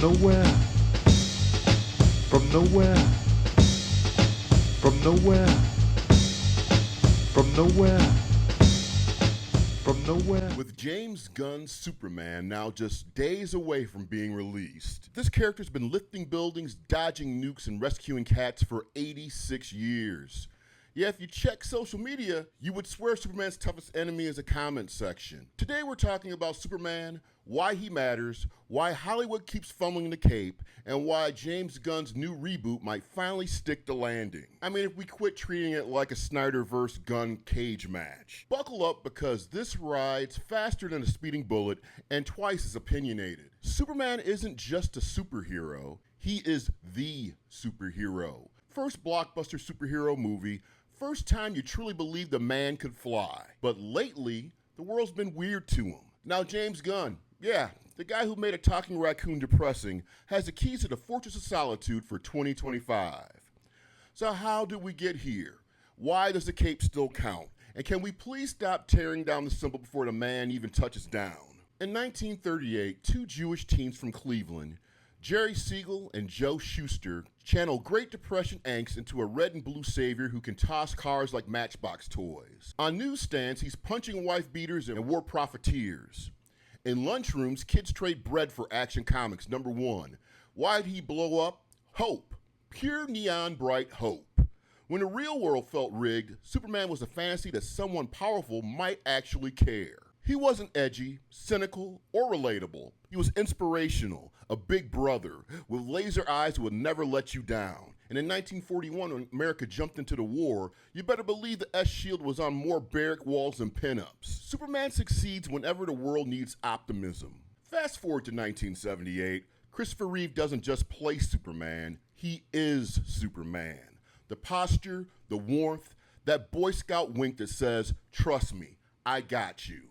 nowhere, from nowhere, from nowhere, from nowhere, from nowhere. With James Gunn's Superman now just days away from being released, this character's been lifting buildings, dodging nukes, and rescuing cats for 86 years. Yeah, if you check social media, you would swear Superman's toughest enemy is a comment section. Today we're talking about Superman, why he matters, why Hollywood keeps fumbling the cape, and why James Gunn's new reboot might finally stick the landing. I mean, if we quit treating it like a SnyderVerse Gunn cage match. Buckle up, because this ride's faster than a speeding bullet and twice as opinionated. Superman isn't just a superhero, he is the superhero. First blockbuster superhero movie, first time you truly believed a man could fly. But lately, the world's been weird to him. Now James Gunn, yeah, the guy who made a talking raccoon depressing, has the keys to the Fortress of Solitude for 2025. So how did we get here? Why does the cape still count? And can we please stop tearing down the symbol before the man even touches down? In 1938, two Jewish teens from Cleveland, Jerry Siegel and Joe Shuster, channel Great Depression angst into a red and blue savior who can toss cars like Matchbox toys. On newsstands, he's punching wife beaters and war profiteers. In lunchrooms, kids trade bread for Action Comics #1. Why'd he blow up? Hope. Pure neon bright hope. When the real world felt rigged, Superman was a fantasy that someone powerful might actually care. He wasn't edgy, cynical, or relatable. He was inspirational, a big brother, with laser eyes who would never let you down. And in 1941, when America jumped into the war, you better believe the S-Shield was on more barrack walls than pinups. Superman succeeds whenever the world needs optimism. Fast forward to 1978, Christopher Reeve doesn't just play Superman, he is Superman. The posture, the warmth, that Boy Scout wink that says, "Trust me, I got you."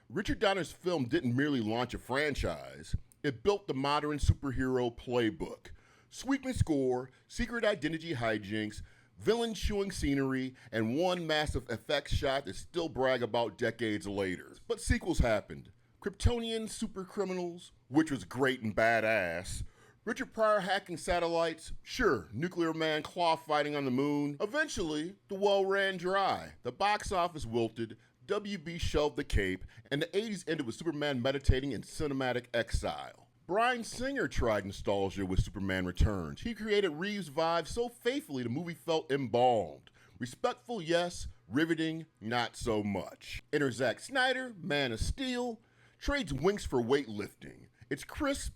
Richard Donner's film didn't merely launch a franchise, it built the modern superhero playbook. Sweeping score, secret identity hijinks, villain-chewing scenery, and one massive effects shot that still brag about decades later. But sequels happened. Kryptonian supercriminals, which was great and badass. Richard Pryor hacking satellites, sure, Nuclear Man claw fighting on the moon. Eventually, the well ran dry, the box office wilted, WB shelved the cape, and the 80s ended with Superman meditating in cinematic exile. Bryan Singer tried nostalgia with Superman Returns. He created Reeves' vibe so faithfully the movie felt embalmed. Respectful, yes. Riveting, not so much. Enter Zack Snyder, Man of Steel, trades winks for weightlifting. It's crisp,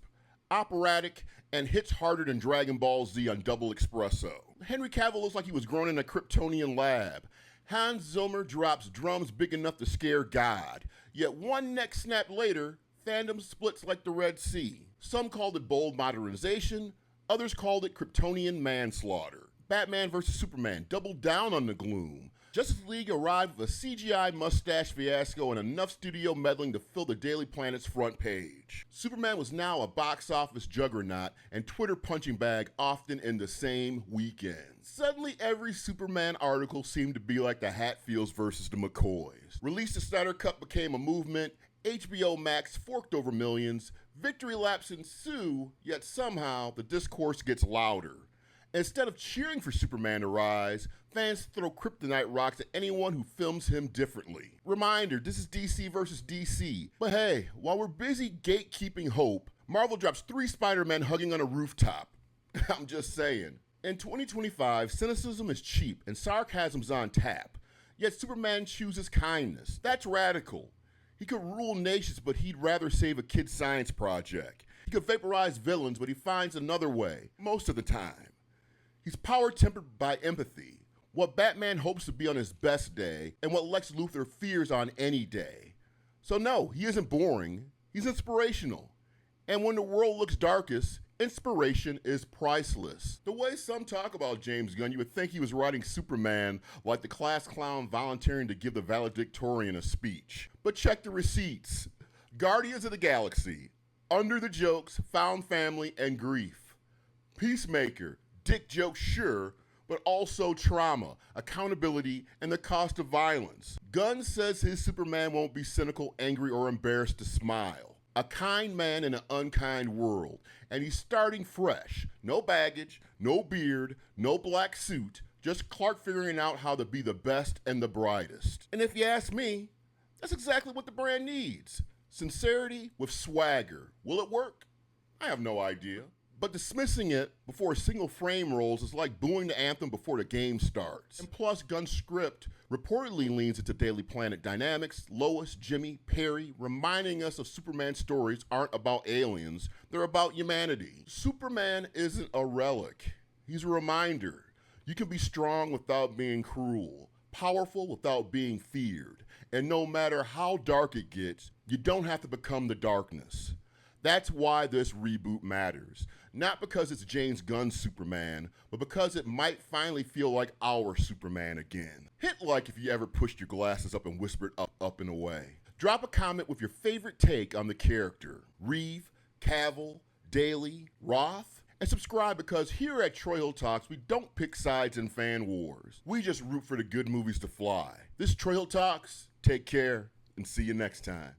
operatic, and hits harder than Dragon Ball Z on double espresso. Henry Cavill looks like he was grown in a Kryptonian lab. Hans Zimmer drops drums big enough to scare God. Yet one neck snap later, fandom splits like the Red Sea. Some called it bold modernization, others called it Kryptonian manslaughter. Batman vs. Superman doubled down on the gloom. Justice League arrived with a CGI mustache fiasco and enough studio meddling to fill the Daily Planet's front page. Superman was now a box office juggernaut and Twitter punching bag often in the same weekend. Suddenly every Superman article seemed to be like the Hatfields versus the McCoys. Release the Snyder Cut became a movement, HBO Max forked over millions, victory laps ensue, yet somehow the discourse gets louder. Instead of cheering for Superman to rise, fans throw kryptonite rocks at anyone who films him differently. Reminder, this is DC versus DC. But hey, while we're busy gatekeeping hope, Marvel drops 3 Spider-Men hugging on a rooftop. I'm just saying. In 2025, cynicism is cheap and sarcasm's on tap. Yet Superman chooses kindness. That's radical. He could rule nations, but he'd rather save a kid's science project. He could vaporize villains, but he finds another way, most of the time. He's power-tempered by empathy, what Batman hopes to be on his best day, and what Lex Luthor fears on any day. So no, he isn't boring, he's inspirational. And when the world looks darkest, inspiration is priceless. The way some talk about James Gunn, you would think he was writing Superman like the class clown volunteering to give the valedictorian a speech. But check the receipts. Guardians of the Galaxy, Under the Jokes, Found Family, and Grief. Peacemaker, dick jokes sure, but also trauma, accountability, and the cost of violence. Gunn says his Superman won't be cynical, angry, or embarrassed to smile. A kind man in an unkind world, and he's starting fresh. No baggage, no beard, no black suit, just Clark figuring out how to be the best and the brightest. And if you ask me, that's exactly what the brand needs. Sincerity with swagger. Will it work? I have no idea. But dismissing it before a single frame rolls is like booing the anthem before the game starts. And plus, Gunn's script reportedly leans into Daily Planet dynamics, Lois, Jimmy, Perry, reminding us of Superman's stories aren't about aliens, they're about humanity. Superman isn't a relic. He's a reminder. You can be strong without being cruel, powerful without being feared, and no matter how dark it gets, you don't have to become the darkness. That's why this reboot matters. Not because it's James Gunn's Superman, but because it might finally feel like our Superman again. Hit like if you ever pushed your glasses up and whispered up and away. Drop a comment with your favorite take on the character. Reeve, Cavill, Daly, Roth, and subscribe because here at Troy Hill Talks, we don't pick sides in fan wars. We just root for the good movies to fly. This Troy Hill Talks, take care, and see you next time.